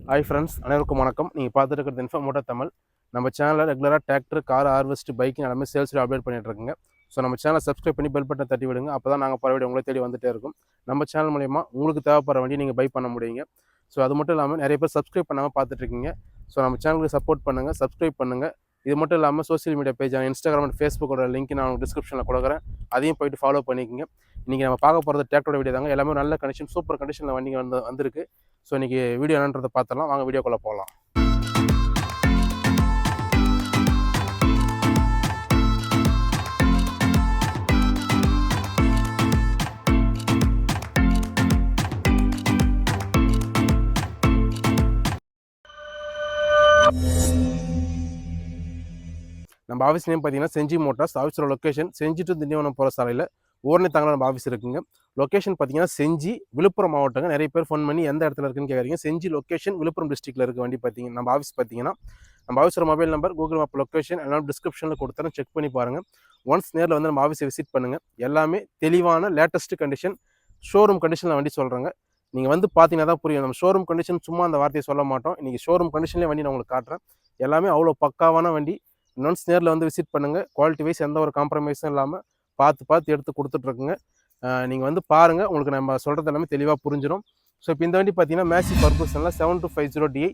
Hi friends, அனைவருக்கும் வணக்கம். நீங்கள் பார்த்துட்டு இருக்கிறது இன்ஃபோ மோட்டார் தமிழ். நம்ம சேனலில் ரெகுலராக டிராக்டர், கார், ஹார்வெஸ்ட், பைக்கிங் எல்லாமே சேல்ஸில் அப்டேட் பண்ணிட்டு இருக்குங்க. ஸோ நம்ம சேனலை சப்ஸ்கிரைப் பண்ணி பெல் பட்டன் தட்டி விடுங்க. அப்போ தான் நாங்கள் பல வீடியோ உங்களை தேடி வந்துட்டே இருக்கும். நம்ம சேனல் மூலிமா உங்களுக்கு தேவைப்படுற வண்டியை நீங்கள் பை பண்ண முடியுங்க. ஸோ அது மட்டும் இல்லாமல் நிறைய பேர் சப்ஸ்கிரைப் பண்ணாமல் பார்த்துட்ருக்கீங்க. ஸோ நம்ம சேனலுக்கு சப்போர்ட் பண்ணுங்கள், சப்ஸ்கிரைப் பண்ணுங்கள். இது மட்டும் இல்லாமல் சோஷியல் மீடியா பேஜான இன்ஸ்டாகிராம் அண்ட் ஃபேஸ்புக்கோட லிங்க் நான் உங்களுக்கு டிஸ்கிரிப்ஷனில் கொடுக்குறேன். அதையும் போய்ட்டு ஃபாலோ பண்ணிக்கோங்க. இன்றைக்கி நம்ம பார்க்க போகிறது டிராக்டரோட வீடியோ தாங்க. எல்லாமே நல்ல கண்டிஷன், சூப்பர் கண்டிஷனில் வண்டிங்க வந்திருக்கு. ஸோ இன்றைக்கி வீடியோ என்னன்றதை பார்த்துடலாம். வாங்க வீடியோக்குள்ளே போகலாம். நம்ம ஆஃபீஸ் நேம் பார்த்தீங்கன்னா செஞ்சி மோட்டார்ஸ். ஆஃபீஸோட லொக்கேஷன் செஞ்சி டு திண்டிவனம் போகிற சாலையில் ஓரணித்தாங்கல நம்ம ஆஃபீஸ் இருக்குங்க. லொக்கேஷன் பார்த்தீங்கன்னா செஞ்சி, விழுப்புரம் மாவட்டங்க. நிறைய பேர் ஃபோன் பண்ணி எந்த இடத்துல இருக்குன்னு கேட்குறீங்க. செஞ்சி லொக்கேஷன், விழுப்புரம் டிஸ்ட்ரிக்ட்டில் இருக்க வண்டி பார்த்தீங்க. நம்ம ஆஃபீஸ் பார்த்தீங்கன்னா நம்ம ஆஃபீஸோட mobile number, Google map location எல்லாம் டிஸ்கிரிப்ஷனில் கொடுத்துறேன். செக் பண்ணி பாருங்கள். ஒன்ஸ் நேரில் வந்து நம்ம ஆஃபீஸை விசிட் பண்ணுங்கள். எல்லாமே தெளிவான லேட்டஸ்ட் கண்டிஷன், ஷோரூம் கண்டிஷனில் வண்டி சொல்கிறேங்க. நீங்கள் வந்து பார்த்தீங்கன்னா தான் புரியும். நம்ம ஷோரூம் கண்டிஷன் சும்மா அந்த வார்த்தையை சொல்ல மாட்டோம். இன்றைக்கி ஷோரூம் கண்டிஷன்லேயே வண்டி நான் உங்களுக்கு காட்டுறேன். எல்லாமே அவ்வளோ பக்காவான வண்டி. ஒன்ஸ் நேரில் வந்து விசிட் பண்ணுங்கள். குவாலிட்டி வைஸ் எந்த ஒரு காம்ப்ரமைஸும் இல்லாமல் பார்த்து எடுத்து கொடுத்துட்ருக்குங்க. நீங்கள் வந்து பாருங்கள், உங்களுக்கு நம்ம சொல்கிறது எல்லாமே தெளிவாக புரிஞ்சிடும். ஸோ இப்போ இந்த வண்டி பார்த்தீங்கன்னா மேசி பர்பஸனில் 7250 DI.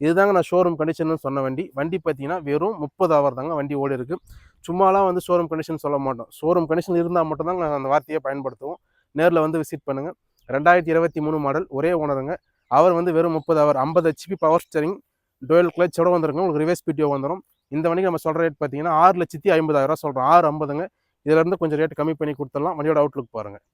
இதுதாங்க நான் ஷோரூம் கண்டிஷன் சொன்ன வண்டி. வண்டி பார்த்தீங்கன்னா வெறும் 30 ஹவர் தாங்க வண்டி ஓடி இருக்குது. சும்மாலாம் வந்து ஷோரூம் கண்டிஷன் சொல்ல மாட்டோம். ஷோரூம் கண்டிஷன் இருந்தால் மட்டும்தாங்க நான் அந்த வார்த்தையை பயன்படுத்துவோம். நேரில் வந்து விசிட் பண்ணுங்கள். 2023 மாடல், ஒரே ஓனருங்க. அவர் வந்து வெறும் 30 ஹவர், 50 HP பவர் ஸ்டரிங், டோயல் கிளச்சோட வந்துருங்க. உங்களுக்கு ரிவர்ஸ் பிடிஓ வந்துடும். இந்த வண்டிக்கு நம்ம சொல்கிற ரேட் பார்த்தீங்கன்னா 6,50,000 சொல்கிறோம். 650ங்க. இதிலேருந்து கொஞ்சம் ரேட் கம்மி பண்ணி கொடுத்துடலாம். வண்டியோட அவுட்லுக் பாருங்கள்.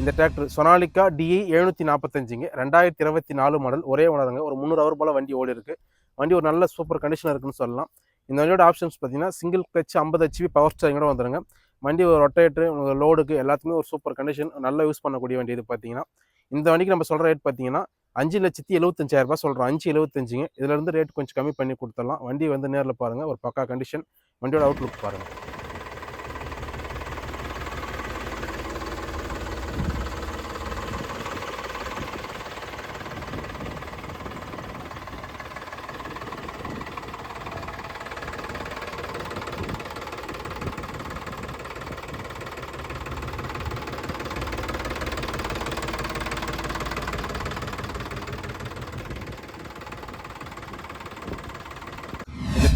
இந்த டிராக்டர் சொனாலிகா DI 745ங்க. 2024 மாடல், ஒரே ஓனருங்க. ஒரு 300 ஹவர் போல் வண்டி ஓடி இருக்குது. வண்டி ஒரு நல்ல சூப்பர் கண்டிஷனில் இருக்குன்னு சொல்லலாம். இந்த வண்டியோட ஆப்ஷன்ஸ் பார்த்தீங்கன்னா சிங்கிள் கிளச், 50 HP பவர் ஸ்டரிங்கோட வந்துடுங்க. வண்டி ஒரு ரொட்டேட்டர், லோடுக்கு எல்லாத்துக்குமே ஒரு சூப்பர் கண்டிஷன், நல்லா யூஸ் பண்ணக்கூடிய வண்டி இது பார்த்தீங்கன்னா. இந்த வண்டிக்கு நம்ம சொல்கிற ரேட் பார்த்தீங்கன்னா 5,75,000 சொல்கிறோம். 5,75ங்க. இதிலேருந்து ரேட் கொஞ்சம் கம்மி பண்ணி கொடுத்துடலாம். வண்டி வந்து நேரில் பாருங்கள், ஒரு பக்கா கண்டிஷன். வண்டியோட அவுட்லுக் பாருங்கள்.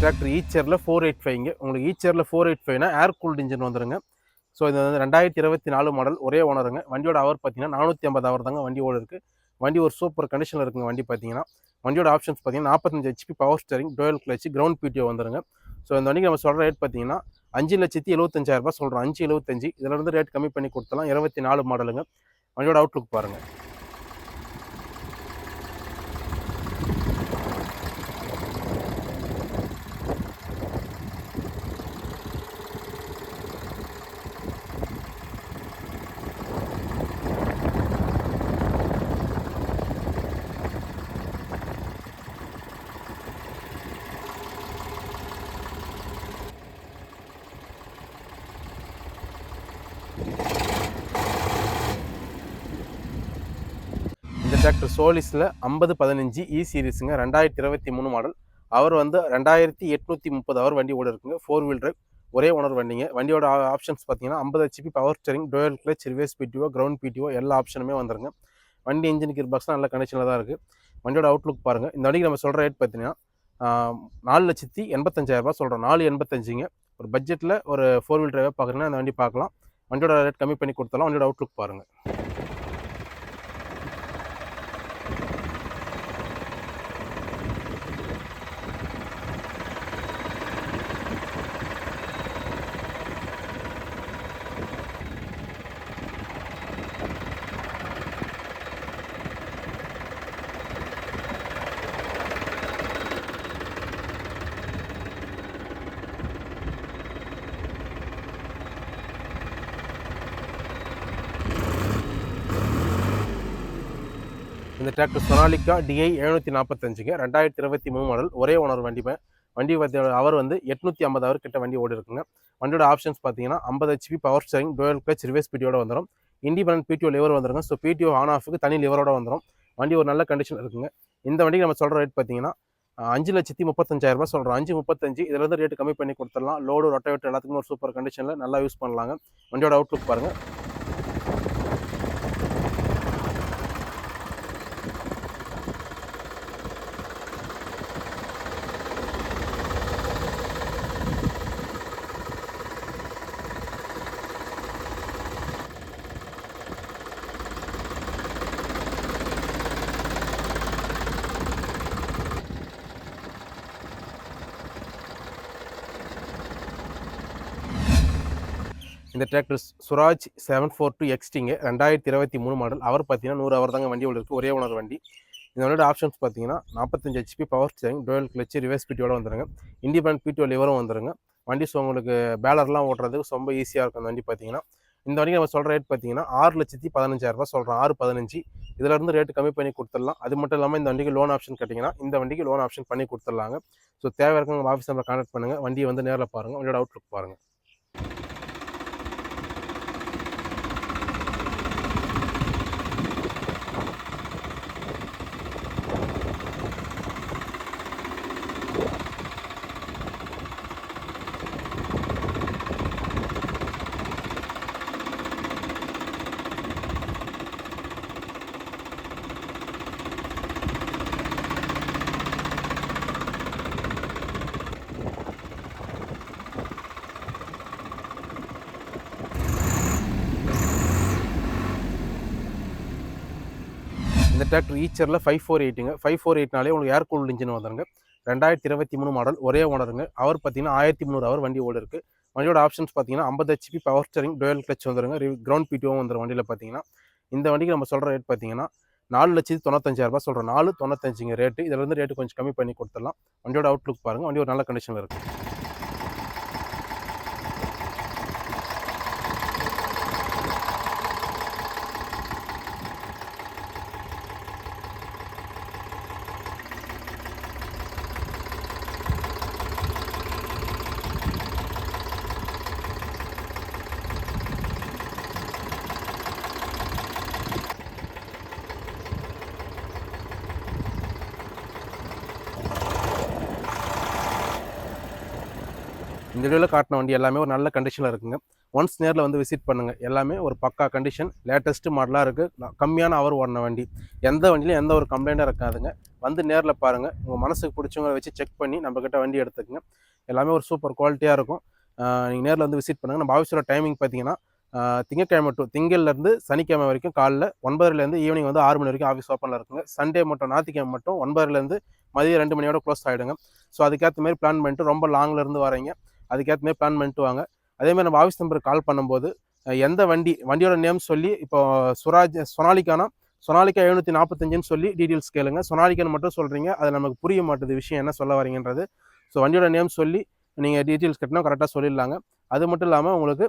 டிராக்டர் ஈச்சரில் 485ங்க. உங்களுக்கு ஈச்சரில் 485னா ஏர் கூல்டு இன்ஜின் வந்துருங்க. ஸோ இது வந்து 2024 மாடல், ஒரே ஓனருங்க. வண்டியோட ஹவர் பார்த்தீங்கன்னா 450 ஹவர் தாங்க வண்டி ஓடி இருக்குது. வண்டி ஒரு சூப்பர் கண்டிஷனில் இருக்குங்க. வண்டி பார்த்தீங்கன்னா வண்டியோட ஆப்ஷன்ஸ் பார்த்தீங்கன்னா 45 HP power steering, dual clutch, ground PTO வந்துருங்க. ஸோ இந்த வண்டிக்கு நம்ம சொல்கிற ரேட் பார்த்தீங்கன்னா 5,75,000 சொல்கிறோம். 5,75. இதிலிருந்து ரேட் கம்மி பண்ணி கொடுத்தலாம். 24 மாடலுங்க. வண்டியோட அவுட்லுக் பாருங்கள். இந்த டிராக்டர் சோலிஸில் 5015 இ சீரீஸுங்க. 2023 மாடல். அவர் வந்து 2830 ஹவர் வண்டி ஓடி இருக்குங்க. 4 வீல் டிரைவ், ஒரே ஓனர் வண்டிங்க. வண்டியோட ஆப்ஷன்ஸ் பார்த்தீங்கன்னா 50 HP power steering, dual clutch, reverse PTO, ground PTO எல்லா ஆப்ஷனுமே வந்துருங்க. வண்டி இன்ஜின் கியர் பாக்ஸ் நல்ல கண்டிஷனில் தான் இருக்குது. வண்டியோட அவுட்லுக் பாருங்கள். இந்த வண்டிக்கு நம்ம சொல்கிற ரேட் பார்த்தீங்கன்னா 4,85,000 சொல்கிறோம். 4,85ங்க. ஒரு பட்ஜெட்டில் ஒரு 4 வீல் டிரைவாக பார்க்குறீங்கன்னா அந்த வண்டி பார்க்கலாம். வண்டியோட ரேட் கம்மி பண்ணி கொடுத்தாலும். வண்டியோட அவுட்லுக் பாருங்கள். இந்த டிராக்டர் சொனாலிகா டிஐ 745ங்க 2023 மாடல் ஒரே ஓனர் வண்டி அவர் வந்து 850 ஹவர் கிட்ட வண்டி ஓடி இருக்குங்க. வண்டியோட ஆப்ஷன்ஸ் பார்த்தீங்கன்னா 50 HP power steering, dual clutch, reverse பிடிஓட வந்துடும். இண்டிபெண்டன்ட் பிடிஓ லிவர் வந்துருங்க. ஸோ பிடிஓ ஆன் ஆஃபுக்கு தனி லிவரோட வந்துடும். வண்டி ஒரு நல்ல கண்டிஷன் இருக்குங்க. இந்த வண்டிக்கு நம்ம சொல்கிற ரேட் பார்த்தீங்கன்னா 5,35,000 சொல்கிறோம். 5,35 இதுல இருந்து ரேட்டு கம்மி பண்ணி கொடுத்துடலாம். லோடு ரொட்டவேட்டர் எல்லாத்துக்குமே ஒரு சூப்பர் கண்டிஷனில் நல்லா யூஸ் பண்ணலாங்க. வண்டியோட அவுட்லுக் பாருங்கள். இந்த டிராக்டர் சுராஜ் 742 XTங்க 2023 மாடல். அவர் பார்த்தீங்கன்னா 100 ஹவர் தாங்க வண்டி இருக்குது. ஒரே ஓனர் வண்டி. இந்த வண்டியோட ஆப்ஷன்ஸ் பார்த்தீங்கன்னா 45 HP power steering, dual clutch, reverse பிடிஓட வந்துருங்க. இண்டிபெண்டன்ட் பிடிஓ லிவரும் வந்துருங்க. வண்டி ஸோ உங்களுக்கு பேலர்லாம் ஓட்டுறதுக்கு ரொம்ப ஈஸியாக இருக்கும். அந்த வண்டி பார்த்தீங்கன்னா இந்த வண்டிக்கு நம்ம சொல்கிற ரேட் பார்த்தீங்கன்னா 6,15,000 சொல்கிறோம். 6,15 இதிலேருந்து ரேட்டு கம்மி பண்ணி கொடுத்துடலாம். அது மட்டும் இல்லாமல் இந்த வண்டிக்கு லோன் ஆப்ஷன் கேட்டிங்கன்னா இந்த வண்டிக்கு லோன் ஆப்ஷன் பண்ணி கொடுத்துடலாங்க. ஸோ தேவை இருக்கவங்க ஆஃபீஸ் நம்பரை கான்டாக்ட் பண்ணுங்கள். வண்டியை வந்து நேரில் பாருங்கள். வண்டியோட அவுட்லுக் பாருங்கள். இந்த டிராக்டர் ஈச்சரில் 548ங்க. 548நாலே உங்களுக்கு ஏர் கூல்டு இன்ஜின் வந்துருங்க. 2023 மாடல் ஒரே ஓனருங்க. அவர் பார்த்தீங்கன்னா 1300 ஹவர் வண்டி ஓடி இருக்குது. வண்டியோட ஆப்ஷன்ஸ் பார்த்தீங்கன்னா 50 HP power steering, dual clutch வந்துருங்க. கிரவுண்ட் பிடிஓவும் வந்துடும் வண்டியில் பார்த்தீங்கன்னா. இந்த வண்டிக்கு நம்ம சொல்கிற ரேட் பார்த்தீங்கன்னா 4,95,000 சொல்கிறோம். 4,95ங்க ரேட்டு. இதிலேருந்து ரேட்டு கொஞ்சம் கம்மி பண்ணி கொடுத்துடலாம். வண்டியோட அவுட்லுக் பாருங்கள். வண்டி ஒரு நல்ல கண்டிஷனில் இருக்குது. இந்த வீடியோவில் காட்டின வண்டி எல்லாமே ஒரு நல்ல கண்டிஷனில் இருக்குங்க. ஒன்ஸ் நேரில் வந்து விசிட் பண்ணுங்கள். எல்லாமே ஒரு பக்கா கண்டிஷன், லேட்டஸ்ட்டு மாடலாக இருக்குது. கம்மியான ஹவர் ஓடின வண்டி. எந்த வண்டியிலும் எந்த ஒரு கம்ப்ளைண்ட்டும் இருக்காதுங்க. வந்து நேரில் பாருங்கள். உங்கள் மனசுக்கு பிடிச்சவங்களை வச்சு செக் பண்ணி நம்மக்கிட்ட வண்டி எடுத்துக்கங்க. எல்லாமே ஒரு சூப்பர் குவாலிட்டியாக இருக்கும். நீங்கள் நேரில் வந்து விசிட் பண்ணுங்கள். நம்ம ஆஃபீஸோட டைமிங் பார்த்தீங்கன்னா திங்கக்கிழமை டு திங்கள்லேருந்து சனிக்கிழமை வரைக்கும் காலைல 9:30லேருந்து ஈவினிங் வந்து 6 மணி வரைக்கும் ஆஃபீஸ் ஓப்பனில் இருக்குங்க. சண்டே மட்டும் ஞாயிற்றுக்கிழமை மட்டும் 9:30லேருந்து மதியம் 2 மணியோட க்ளோஸ் ஆகிடுங்க. ஸோ அதுக்கேற்ற மாதிரி பிளான் பண்ணிட்டு ரொம்ப லாங்லேருந்து வரீங்க, அதுக்கேற்ற மாதிரி பிளான் பண்ணிட்டு வாங்க. அதேமாதிரி நம்ம ஆஃபீஸ் நம்பருக்கு கால் பண்ணும்போது எந்த வண்டியோட நேம் சொல்லி இப்போ சொனாலிகா 745ன்னு சொல்லி டீட்டெயில்ஸ் கேளுங்க. சொனாலிகான்னு மட்டும் சொல்கிறீங்க, அது நமக்கு புரிய மாட்டுது விஷயம் என்ன சொல்ல வரீங்கன்றது. ஸோ வண்டியோட நேம் சொல்லி நீங்கள் டீட்டெயில்ஸ் கட்டினா கரெக்டாக சொல்லிடலாங்க. அது மட்டும் இல்லாமல் உங்களுக்கு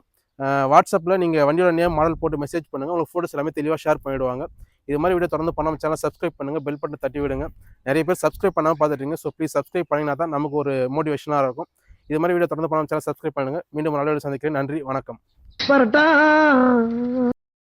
வாட்ஸ்அப்பில் நீங்கள் வண்டியோட நேம் மாடல் போட்டு மெசேஜ் பண்ணுங்கள். உங்களுக்கு ஃபோட்டோஸ் எல்லாமே தெளிவாக ஷேர் பண்ணிவிடுவாங்க. இது மாதிரி வீடியோ தொடர்ந்து பண்ணாமல் சேனல் சப்ஸ்கிரைப் பண்ணுங்கள், பெல் பட்டன் தட்டி விடுங்க. நிறைய பேர் சப்ஸ்கிரைப் பண்ணாமல் பார்த்துட்டீங்க. ஸோ ப்ளீஸ் சப்ஸ்கிரைப் பண்ணினா தான் நமக்கு ஒரு மோட்டிவேஷனாக இருக்கும். இது மாதிரி வீடியோ தொடர்ந்து பண்ணாமல் சேனல் சப்ஸ்கிரைப் பண்ணுங்கள். மீண்டும் நல்ல வீடியோ சந்திக்கிறேன். நன்றி, வணக்கம்.